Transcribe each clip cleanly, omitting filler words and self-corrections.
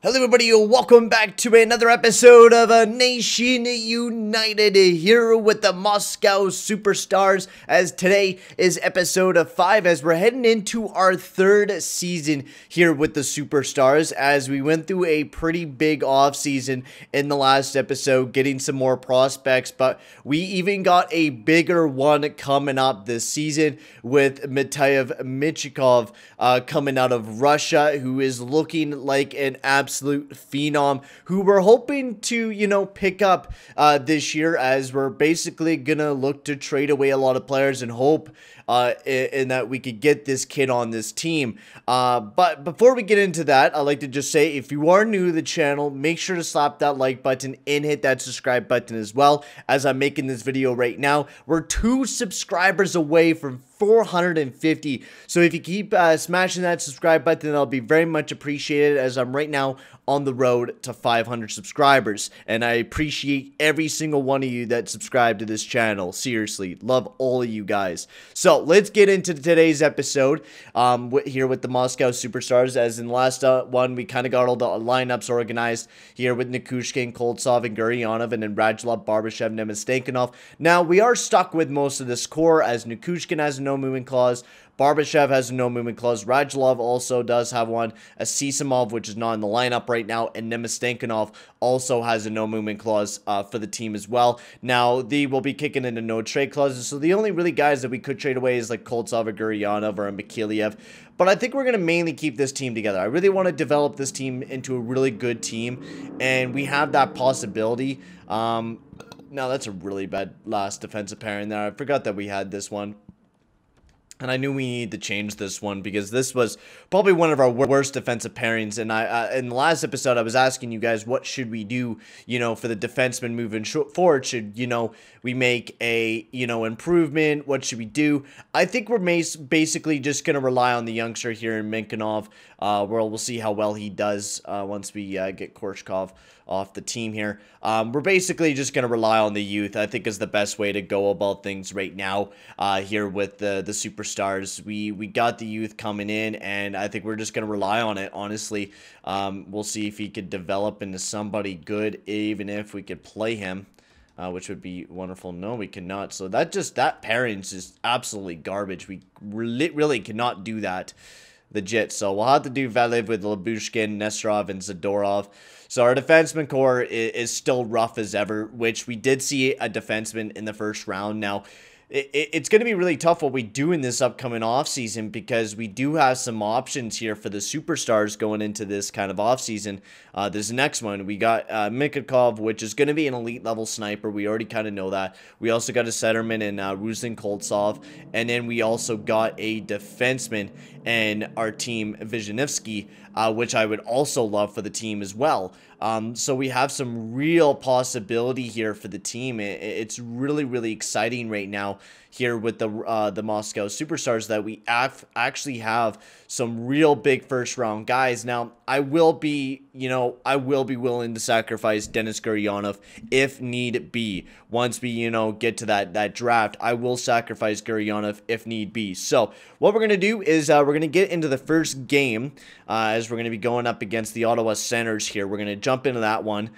Hello everybody, welcome back to another episode of A Nation United here with the Moscow Superstars, as today is episode 5 as we're heading into our third season here with the Superstars, as we went through a pretty big offseason in the last episode, getting some more prospects, but we even got a bigger one coming up this season with Valeri Nichushkin coming out of Russia, who is looking like an absolute phenom, who we're hoping to, pick up this year, as we're basically gonna look to trade away a lot of players and hope in that we could get this kid on this team. But before we get into that, I'd like to just say, if you are new to the channel, make sure to slap that like button and hit that subscribe button as well. As I'm making this video right now, we're 2 subscribers away from 450, so if you keep smashing that subscribe button, that'll be very much appreciated, as I'm right now on the road to 500 subscribers, and I appreciate every single one of you that subscribe to this channel. Seriously, love all of you guys. So let's get into today's episode here with the Moscow Superstars. As in the last one, we kind of got all the lineups organized here with Nichushkin, Koltsov, and Guryanov, and then Radulov, Barbashev, Namestnikov. Now, we are stuck with most of this core, as Nichushkin has no movement clause, Barbashev has a no movement clause, Radulov also does have one, Anisimov, which is not in the lineup right now, and Namestnikov also has a no movement clause for the team as well. Now, they will be kicking into no trade clauses, so the only really guys that we could trade away is like Koltsov or Guryanov or Mikhailiev. But I think we're going to mainly keep this team together. I really want to develop this team into a really good team, and we have that possibility. Now, that's a really bad last defensive pairing there. I forgot that we had this one. And I knew we needed to change this one, because this was probably one of our worst defensive pairings. And in the last episode, I was asking you guys, what should we do, for the defenseman moving forward? Should, we make a, improvement? What should we do? I think we're basically just going to rely on the youngster here in Minkanov. Where we'll see how well he does once we get Korshkov off the team here. We're basically just going to rely on the youth, I think, is the best way to go about things right now here with the Superstars. We got the youth coming in, and I think we're just going to rely on it, honestly. We'll see if he could develop into somebody good, even if we could play him. Which would be wonderful. No, we cannot. So that pairing's just absolutely garbage. We really cannot do that legit. So we'll have to do Valev with Lyubushkin, Nesterov, and Zadorov. So our defenseman core is still rough as ever, which we did see a defenseman in the first round. Now, it's going to be really tough what we do in this upcoming offseason, because we do have some options here for the Superstars going into this kind of offseason. This next one, we got Mikhailiev, which is going to be an elite level sniper. We already kind of know that. We also got a centerman in Ruslan Koltsov, and then we also got a defenseman in our team, Vizhnevsky, which I would also love for the team as well. So we have some real possibility here for the team. It's really exciting right now here with the Moscow Superstars, that we actually have some real big first round guys. Now, I will be willing to sacrifice Denis Guryanov if need be. Once we, get to that draft, I will sacrifice Guryanov if need be. So what we're going to do is we're going to get into the first game, as we're going to be going up against the Ottawa Senators here. We're going to jump into that one.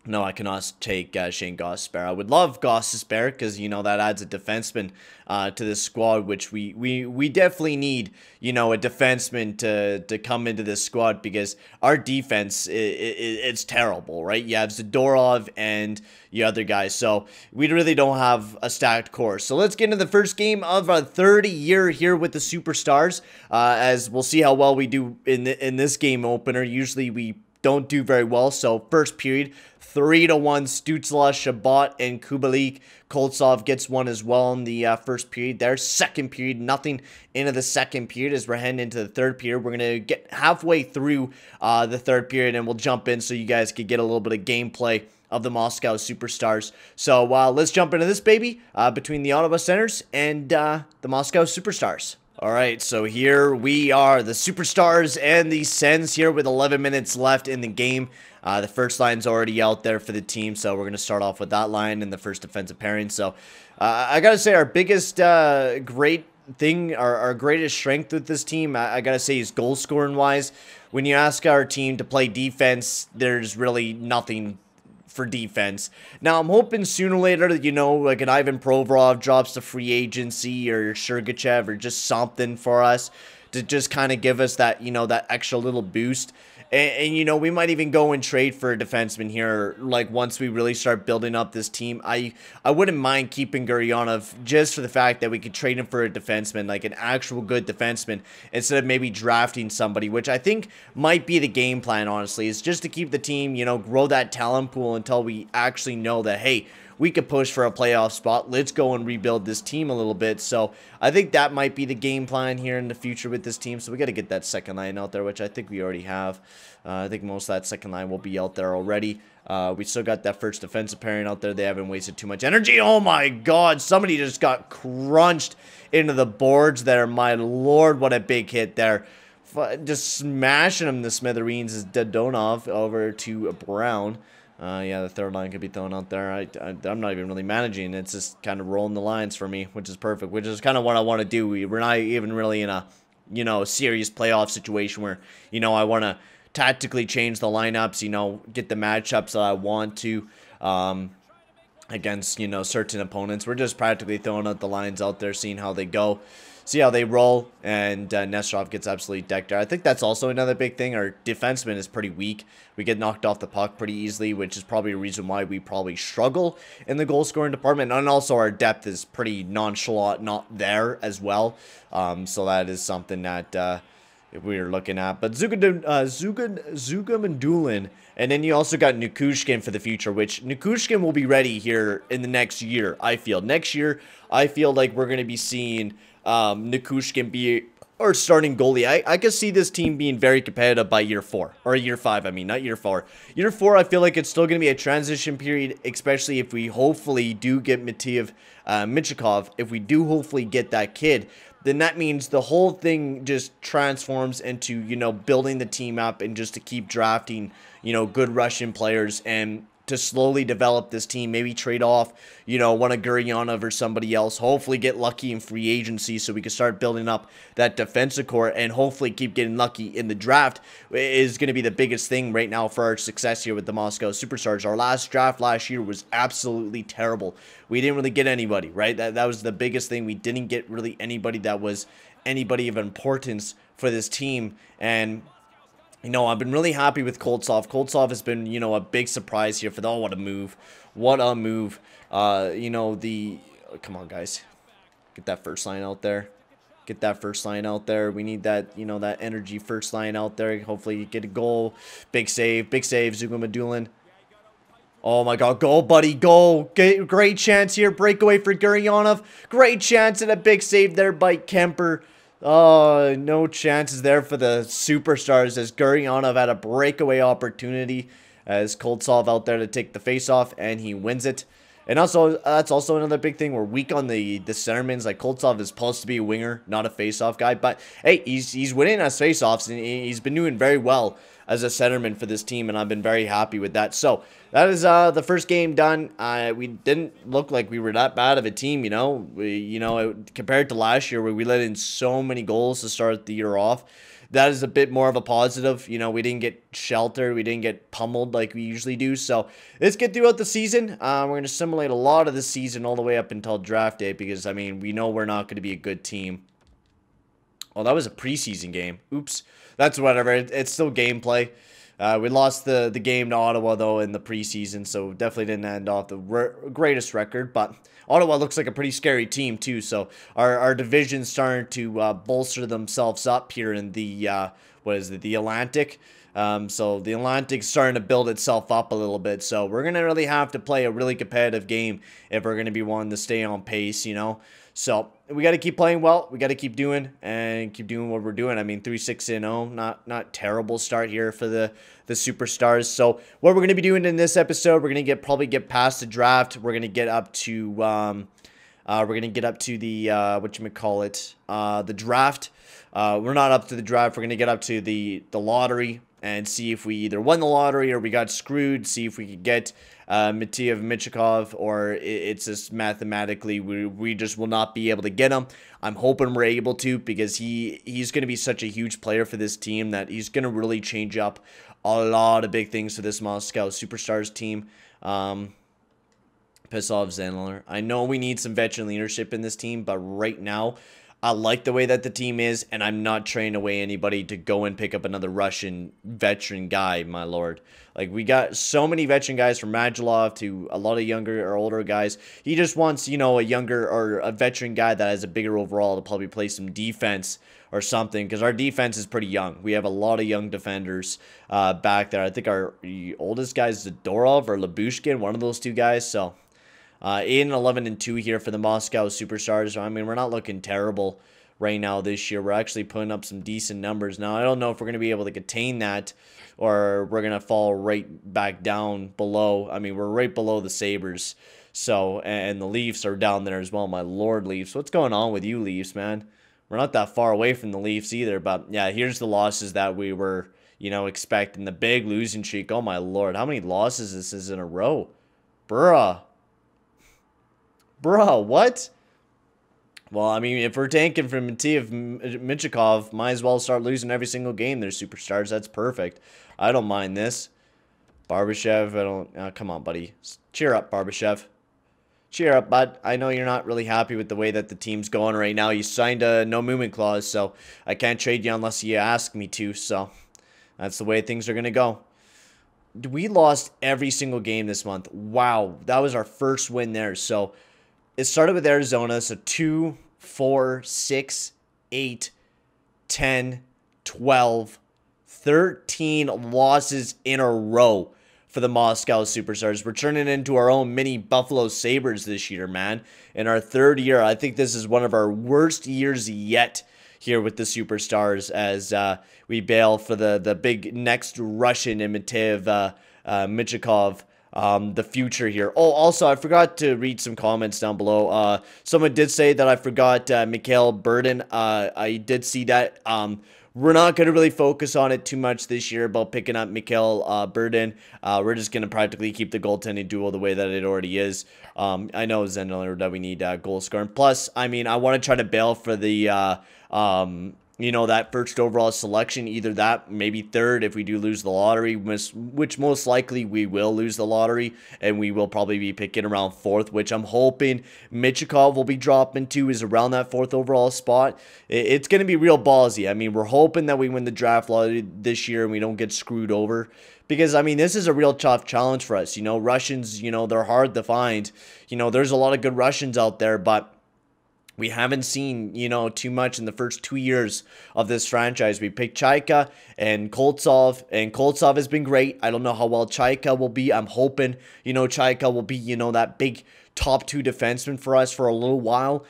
No, I cannot take Shane Gostisbehere. I would love Gostisbehere, because, that adds a defenseman to this squad, which we definitely need, a defenseman to come into this squad, because our defense, it's terrible, right? You have Zadorov and the other guys, so we really don't have a stacked core. So let's get into the first game of our third year here with the Superstars, as we'll see how well we do in this game opener. Usually we don't do very well. So first period, 3-1 Stützle, Shabbat, and Kubalik. Koltsov gets one as well in the first period there. Second period, nothing into the second period, as we're heading into the third period. We're going to get halfway through the third period, and we'll jump in so you guys can get a little bit of gameplay of the Moscow Superstars. So let's jump into this baby between the Ottawa Senators and the Moscow Superstars. Alright, so here we are, the Superstars and the Sens here with 11 minutes left in the game. The first line's already out there for the team, so we're going to start off with that line in the first defensive pairing. So, I gotta say, our biggest great thing, our greatest strength with this team, I gotta say, is goal scoring wise. when you ask our team to play defense, there's really nothing for defense. Now, I'm hoping sooner or later, you know, like an Ivan Provorov drops to free agency or Sergachev or just something for us to just kind of give us that, you know, that extra little boost. And, you know, we might even go and trade for a defenseman here, like, once we really start building up this team. I wouldn't mind keeping Gurionov just for the fact that we could trade him for a defenseman, like an actual good defenseman, instead of maybe drafting somebody, which I think might be the game plan, honestly, is just to keep the team, you know, grow that talent pool until we actually know that, hey, we could push for a playoff spot. Let's go and rebuild this team a little bit. So I think that might be the game plan here in the future with this team. So we got to get that second line out there, which I think we already have. I think most of that second line will be out there already. We still got that first defensive pairing out there. They haven't wasted too much energy. Oh my God, somebody just got crunched into the boards there. My Lord, what a big hit there. Just smashing him to smithereens is Dadonov over to Brown. Yeah, the third line could be thrown out there. I'm not even really managing. It's just kind of rolling the lines for me, which is perfect, which is kind of what I want to do. We're not even really in a, you know, serious playoff situation where, you know, I want to tactically change the lineups, you know, get the matchups that I want to against, you know, certain opponents. We're just practically throwing out the lines out there, seeing how they go. See how they roll, and Nesterov gets absolutely decked out. I think that's also another big thing. Our defenseman is pretty weak. We get knocked off the puck pretty easily, which is probably a reason why we probably struggle in the goal-scoring department. And also our depth is pretty nonchalant, not there as well. So that is something that we're looking at. But Zugamandulin, and then you also got Nichushkin for the future, which Nichushkin will be ready here in the next year, I feel. Next year, I feel like we're going to be seeing Nichushkin be our starting goalie. I could see this team being very competitive by year 4 or year 5. I mean, not year 4. Year 4, I feel like it's still going to be a transition period, especially if we hopefully do get Michikov. If we do hopefully get that kid, then that means the whole thing just transforms into, you know, building the team up and just to keep drafting, you know, good Russian players and to slowly develop this team, maybe trade off, you know, one of Gurionov or somebody else, hopefully get lucky in free agency so we can start building up that defensive core and hopefully keep getting lucky in the draft is going to be the biggest thing right now for our success here with the Moscow Superstars. Our last draft last year was absolutely terrible. We didn't really get anybody, right? That was the biggest thing. We didn't get really anybody that was anybody of importance for this team, and you know, I've been really happy with Koltsov. Koltsov has been, you know, a big surprise here for the, oh, what a move. What a move. You know, come on, guys. Get that first line out there. Get that first line out there. We need that, you know, that energy first line out there. Hopefully you get a goal. Big save, Zugamadulin. Oh my God, go, buddy, go. Great chance here. Breakaway for Gurionov. Great chance and a big save there by Kemper. Oh, no chances there for the Superstars as Gurionov had a breakaway opportunity as Koltsov out there to take the face-off, and he wins it. And also, that's also another big thing. We're weak on the centermans. Like, Koltsov is supposed to be a winger, not a face-off guy. But, hey, he's winning us face-offs, and he's been doing very well as a centerman for this team, and I've been very happy with that. So, that is the first game done. We didn't look like we were that bad of a team, you know. Compared to last year where we let in so many goals to start the year off. That is a bit more of a positive. You know, we didn't get sheltered. We didn't get pummeled like we usually do. So, let's get throughout the season. We're going to simulate a lot of the season all the way up until draft day because, I mean, we know we're not going to be a good team. Oh, that was a preseason game. Oops. That's whatever. It's still gameplay. We lost the game to Ottawa, though, in the preseason, so definitely didn't end off the greatest record. But Ottawa looks like a pretty scary team, too. So our division's starting to bolster themselves up here in the, the Atlantic. So the Atlantic's starting to build itself up a little bit. So we're going to really have to play a really competitive game if we're going to be wanting to stay on pace, you know. So we got to keep playing well. We got to keep doing what we're doing. I mean, 3-6-0, not terrible start here for the Superstars. So what we're going to be doing in this episode, we're going to probably get past the draft. We're going to get up to the the draft. We're not up to the draft. We're going to get up to the lottery. and see if we either won the lottery or we got screwed, see if we could get Matiev Michikov, or it's just mathematically we just will not be able to get him. I'm hoping we're able to, because he's going to be such a huge player for this team that he's going to really change up a lot of big things for this Moscow Superstars team. Piss off Zenler. I know we need some veteran leadership in this team, but right now, I like the way that the team is, and I'm not trading away anybody to go and pick up another Russian veteran guy, my lord. Like, we got so many veteran guys, from Radulov to a lot of younger or older guys. He just wants, you know, a younger or a veteran guy that has a bigger overall to probably play some defense or something, because our defense is pretty young. We have a lot of young defenders back there. I think our oldest guy is Zadorov or Lyubushkin, one of those two guys, so... 8-11-2 here for the Moscow Superstars. I mean, we're not looking terrible right now this year. We're actually putting up some decent numbers. Now, I don't know if we're going to be able to contain that, or we're going to fall right back down below. I mean, we're right below the Sabres. So, and the Leafs are down there as well. My lord, Leafs. What's going on with you, Leafs, man? We're not that far away from the Leafs either. But, yeah, here's the losses that we were, you know, expecting. The big losing streak. Oh, my lord. How many losses this is in a row? Bruh. Bro, what? Well, I mean, if we're tanking for Matiev Michikov, might as well start losing every single game. They're Superstars. That's perfect. I don't mind this. Barbashev, I don't... come on, buddy. Cheer up, Barbashev. Cheer up, bud. I know you're not really happy with the way that the team's going right now. You signed a no-movement clause, so I can't trade you unless you ask me to, so that's the way things are going to go. We lost every single game this month. Wow, that was our first win there, so... It started with Arizona, so 2, 4, 6, 8, 10, 12, 13 losses in a row for the Moscow Superstars. We're turning into our own mini Buffalo Sabres this year, man. In our third year, I think this is one of our worst years yet here with the Superstars, as we bail for the big next Russian in Matiev Michikov. The future here. Oh, also, I forgot to read some comments down below. Someone did say that I forgot Mikhail Burden. I did see that. We're not going to really focus on it too much this year about picking up Mikhail Burden. We're just going to practically keep the goaltending duo the way that it already is. I know, Zenler, that we need goal scoring. Plus, I mean, I want to try to bail for the... you know, that first overall selection, either that, maybe third if we do lose the lottery, which most likely we will lose the lottery, and we will probably be picking around fourth, which I'm hoping Michikov will be dropping to, is around that fourth overall spot. It's going to be real ballsy. I mean, we're hoping that we win the draft lottery this year and we don't get screwed over. Because, I mean, this is a real tough challenge for us. You know, Russians, you know, they're hard to find. You know, there's a lot of good Russians out there, but... we haven't seen, you know, too much in the first 2 years of this franchise. We picked Chaika and Koltsov, and Koltsov has been great. I don't know how well Chaika will be. I'm hoping, you know, Chaika will be, you know, that big top 2 defenseman for us for a little while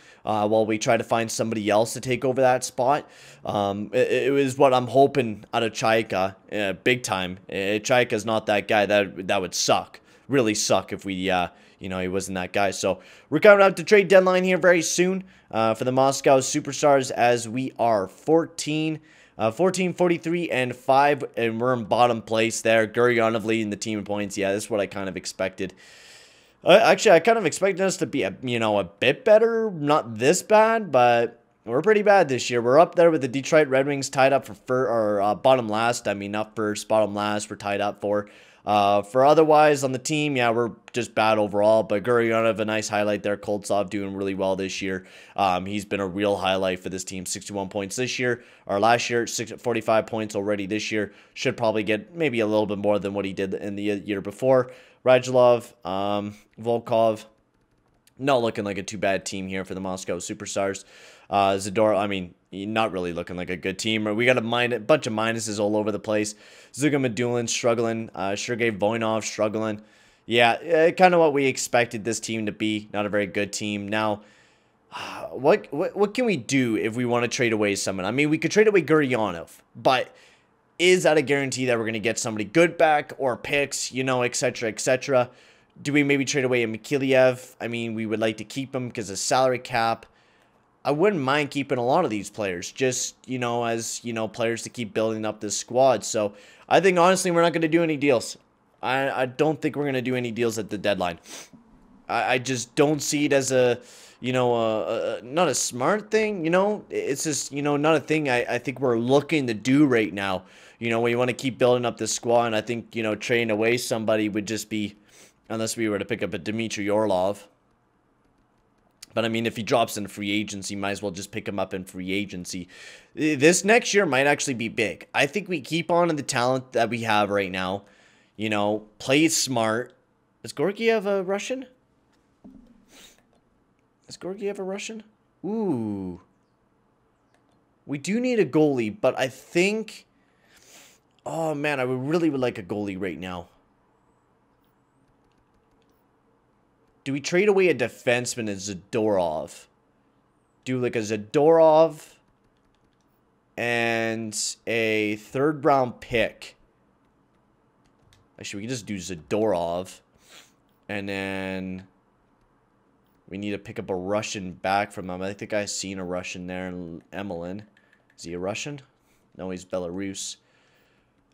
we try to find somebody else to take over that spot. It was what I'm hoping out of Chaika, big time. Chaika's not that guy. That would suck. Really suck if we, you know, he wasn't that guy. So we're coming up to trade deadline here very soon for the Moscow Superstars, as we are 14, 43, and 5, and we're in bottom place there. Guryanov leading the team in points. Yeah, that's what I kind of expected. Actually, I kind of expected us to be, you know, a bit better. Not this bad, but we're pretty bad this year. We're up there with the Detroit Red Wings, tied up for bottom last. I mean, not first, bottom last. We're tied up for otherwise on the team, yeah, we're just bad overall. But Guryanov, a nice highlight there. Koltsov doing really well this year. He's been a real highlight for this team. 61 points this year, or last year, 45 points already this year. Should probably get maybe a little bit more than what he did in the year before. Radulov, Volkov, not looking like a too bad team here for the Moscow Superstars. Zador, I mean, not really looking like a good team. We got a bunch of minuses all over the place. Zuga Medulin struggling. Sergei Voinov struggling. Yeah, kind of what we expected this team to be. Not a very good team. Now, what can we do if we want to trade away someone? I mean, we could trade away Guryanov, but is that a guarantee that we're going to get somebody good back, or picks, you know, etc., etc.? Do we maybe trade away a Mikheyev? I mean, we would like to keep him because of salary cap. I wouldn't mind keeping a lot of these players, just, as, players to keep building up this squad. So I think, honestly, we're not going to do any deals. I don't think we're going to do any deals at the deadline. I just don't see it as a, not a smart thing, It's just, not a thing I think we're looking to do right now. We want to keep building up this squad, and I think, trading away somebody would just be, unless we were to pick up a Dmitry Orlov. But, I mean, if he drops in free agency, might as well just pick him up in free agency. This next year might actually be big. I think we keep on in the talent that we have right now. Play smart. Is Georgiev a Russian? Is Georgiev a Russian? Ooh. We do need a goalie, but I think... Oh, man, I really would like a goalie right now. Do we trade away a defenseman as Zadorov? Do like a Zadorov and a third-round pick. Actually, we can just do Zadorov. And then we need to pick up a Russian back from him. I think I've seen a Russian there in Emelin. Is he a Russian? No, he's Belarus.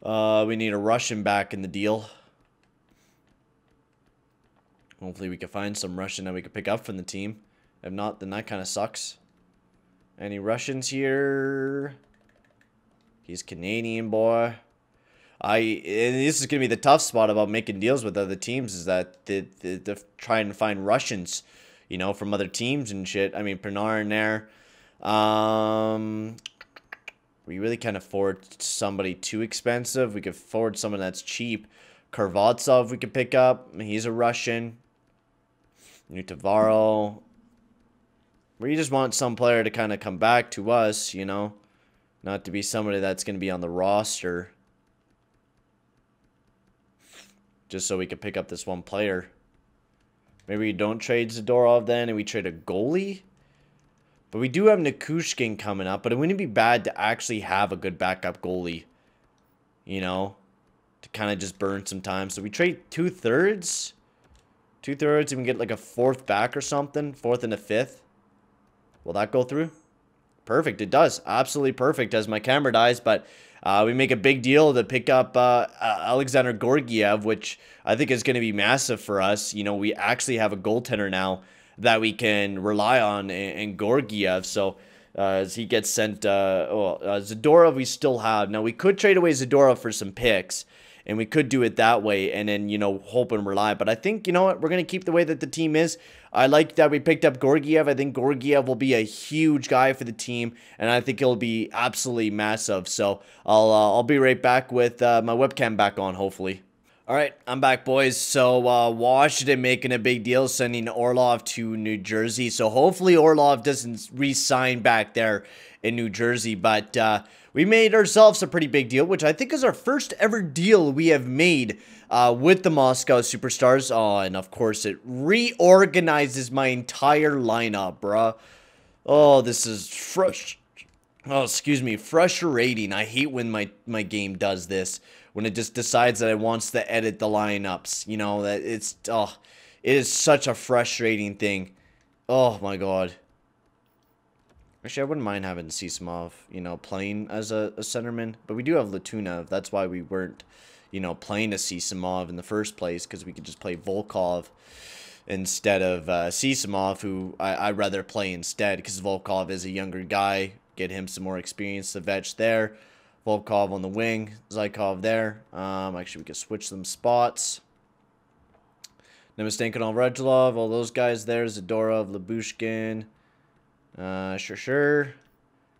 We need a Russian back in the deal. Hopefully we can find some Russian that we can pick up from the team. If not, then that kind of sucks. Any Russians here? He's Canadian, boy. And this is going to be the tough spot about making deals with other teams, is that they trying to find Russians, from other teams and shit. I mean, Panarin there. We really can't afford somebody too expensive. We could afford someone that's cheap. Karvatsov we could pick up. He's a Russian. Nutavaro. We just want some player to kind of come back to us, Not to be somebody that's going to be on the roster. Just so we could pick up this one player. Maybe we don't trade Zadorov then and we trade a goalie. But we do have Nichushkin coming up. But it wouldn't be bad to actually have a good backup goalie. To kind of just burn some time. So we trade 2/3. 2/3 and we get like a fourth back or something. Fourth and a fifth. Will that go through? Perfect. It does. Absolutely perfect as my camera dies. But we make a big deal to pick up Alexander Georgiev, which I think is going to be massive for us. We actually have a goaltender now that we can rely on in Georgiev. So as he gets sent, Zadorov we still have. Now we could trade away Zadorov for some picks. And we could do it that way and then, hope and rely. But I think, what? We're going to keep the way that the team is. I like that we picked up Georgiev. I think Georgiev will be a huge guy for the team. And I think he'll be absolutely massive. So I'll be right back with my webcam back on, hopefully. All right, I'm back, boys. So Washington making a big deal, sending Orlov to New Jersey. So hopefully Orlov doesn't re-sign back there in New Jersey. But we made ourselves a pretty big deal, which I think is our first ever deal we have made with the Moscow Superstars. Oh, and of course it reorganizes my entire lineup, bruh. Oh, this is frustrating. I hate when my game does this. When it just decides that it wants to edit the lineups. That it is such a frustrating thing. Oh my god. Actually, I wouldn't mind having Anisimov, playing as a centerman. But we do have Latunev. That's why we weren't, playing Anisimov in the first place. Because we could just play Volkov instead of Anisimov, who I'd rather play instead. Because Volkov is a younger guy. Get him some more experience. Savech there. Volkov on the wing. Zykov there. Actually, we could switch them spots. Namestnikov, Radulov. All those guys there. Zadorov, Lyubushkin. Sure.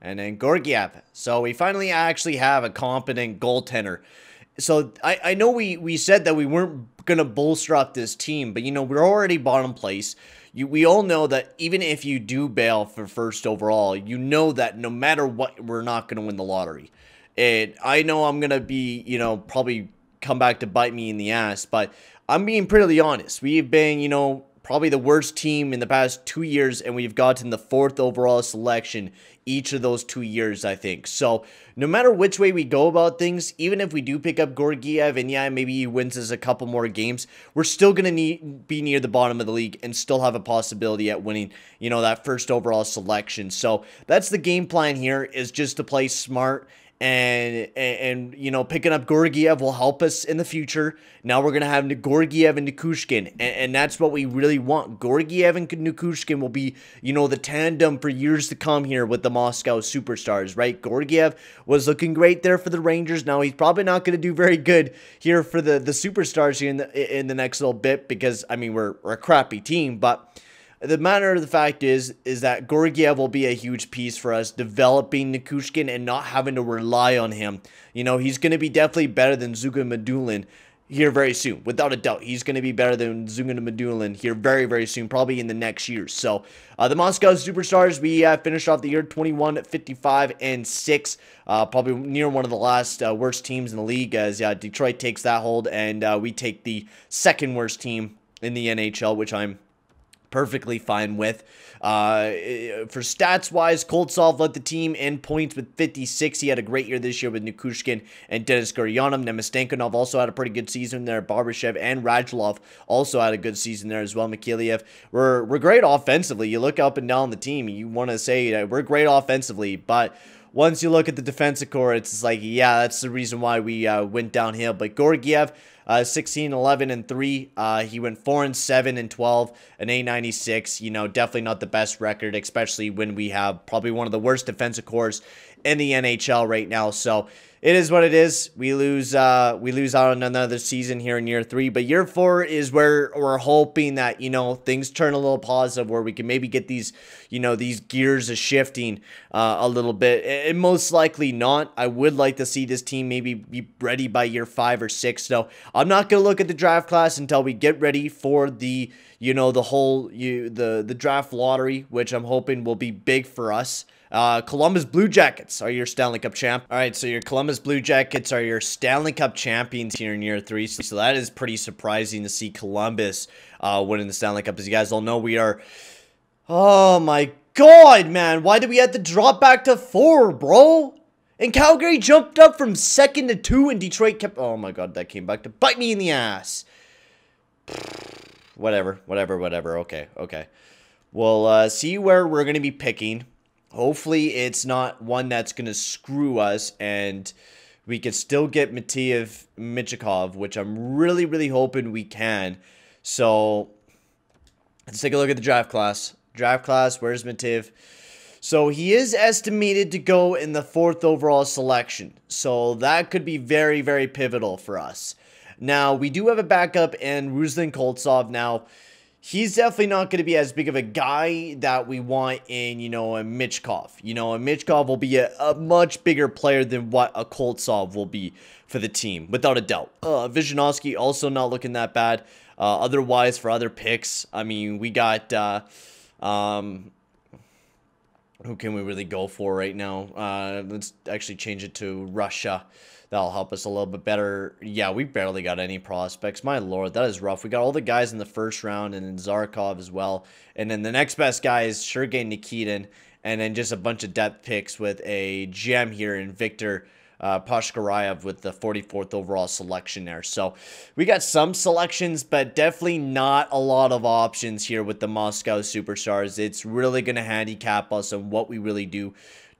And then Georgiev. So we finally actually have a competent goaltender. So I know we said that we weren't going to bolster up this team. But, we're already bottom place. We all know that even if you do bail for first overall, that no matter what, we're not going to win the lottery. And I know I'm going to be, probably come back to bite me in the ass. But I'm being pretty honest. We've been, probably the worst team in the past 2 years, and we've gotten the 4th overall selection each of those 2 years, I think. So no matter which way we go about things, even if we do pick up Georgiev and yeah, maybe he wins us a couple more games, we're still going to be near the bottom of the league and still have a possibility at winning, you know, that 1st overall selection. So that's the game plan here, is just to play smart. And you know, picking up Georgiev will help us in the future. Now we're going to have Georgiev and Nichushkin, and that's what we really want. Georgiev and Nichushkin will be, you know, the tandem for years to come here with the Moscow Superstars, right? Georgiev was looking great there for the Rangers. Now he's probably not going to do very good here for the Superstars here in the next little bit, because, I mean, we're a crappy team, but the matter of the fact is that Georgiev will be a huge piece for us, developing Nichushkin and not having to rely on him. You know, he's going to be definitely better than Zugan Medulin here very soon. Without a doubt, he's going to be better than Zugan Medulin here very, very soon, probably in the next year. So, the Moscow Superstars, we finished off the year 21-55-6. Probably near one of the last worst teams in the league, as Detroit takes that hold, and we take the 2nd worst team in the NHL, which I'm perfectly fine with. For stats-wise, Koltsov led the team in points with 56. He had a great year this year with Nichushkin and Denis Gurianov. Namestnikov also had a pretty good season there. Barbashev and Radulov also had a good season there as well. Mikhailiev, we're great offensively. You look up and down the team, you want to say that we're great offensively, but once you look at the defensive core, it's like, yeah, that's the reason why we went downhill. But Georgiev, 16-11-3. He went 4-7-12, an .896. You know, definitely not the best record, especially when we have probably one of the worst defensive cores in the NHL right now. So it is what it is. We lose out on another season here in year 3, but year 4 is where we're hoping that, you know, things turn a little positive, where we can maybe get these, you know, these gears a shifting a little bit. And most likely not. I would like to see this team maybe be ready by year 5 or 6. So I'm not going to look at the draft class until we get ready for the, you know, the whole, the draft lottery, which I'm hoping will be big for us. Columbus Blue Jackets are your Stanley Cup champ. All right, so your Columbus Blue Jackets are your Stanley Cup champions here in year 3. So that is pretty surprising to see Columbus winning the Stanley Cup. As you guys all know, we are... Oh my god, man. Why did we have to drop back to 4, bro? And Calgary jumped up from 2nd to 2, and Detroit kept... Oh my god, that came back to bite me in the ass. Whatever. Okay. We'll see where we're going to be picking. Hopefully, it's not one that's going to screw us, and we can still get Mateev Michikov, which I'm really, really hoping we can. So, let's take a look at the draft class. Draft class, where's Mateev? So, he is estimated to go in the 4th overall selection. So, that could be very, very pivotal for us. Now, we do have a backup in Ruslan Koltsov. Now, he's definitely not going to be as big of a guy that we want in, you know, a Michkov. You know, a Michkov will be a much bigger player than what a Koltsov will be for the team, without a doubt. Vishanovsky also not looking that bad. Otherwise, for other picks, I mean, we got, who can we really go for right now? Let's actually change it to Russia. That'll help us a little bit better. Yeah, we barely got any prospects. My lord, that is rough. We got all the guys in the 1st round, and then Zarkov as well. And then the next best guy is Sergei Nikitin. And then just a bunch of depth picks with a gem here in Victor Pashkarayev with the 44th overall selection there. So we got some selections, but definitely not a lot of options here with the Moscow Superstars. It's really going to handicap us on what we really do.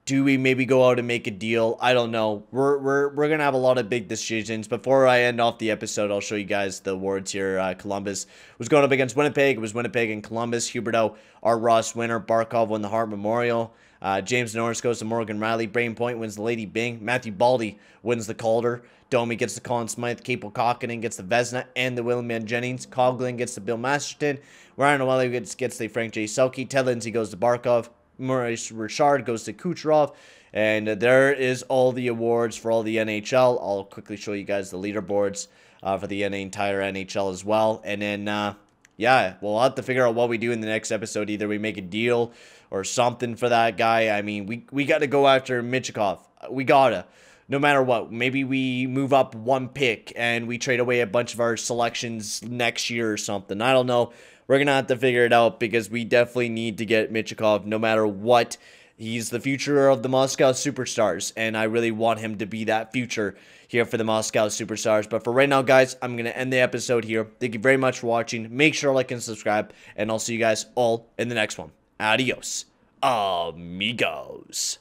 Do we maybe go out and make a deal? I don't know. We're going to have a lot of big decisions. Before I end off the episode, I'll show you guys the awards here. Columbus was going up against Winnipeg. It was Winnipeg and Columbus. Huberdeau, our Ross winner. Barkov won the Hart Memorial. James Norris goes to Morgan Riley. Brain Point wins the Lady Byng. Matthew Baldy wins the Calder. Domi gets the Colin Smythe. Capel Kokkinen gets the Vezina and the William Jennings. Coughlin gets the Bill Masterton. Ryan O'Reilly gets the Frank J. Selke. Ted Lindsay goes to Barkov. Maurice Richard goes to Kucherov. And there is all the awards for all the NHL. I'll quickly show you guys the leaderboards for the entire NHL as well. And then, yeah, we'll have to figure out what we do in the next episode. Either we make a deal or something for that guy. I mean, we got to go after Michikov. We got to. No matter what. Maybe we move up 1 pick and we trade away a bunch of our selections next year or something. I don't know. we're going to have to figure it out because we definitely need to get Michukov no matter what. He's the future of the Moscow Superstars, and I really want him to be that future here for the Moscow Superstars. But for right now, guys, I'm going to end the episode here. Thank you very much for watching. Make sure to like and subscribe, and I'll see you guys all in the next one. Adios, amigos.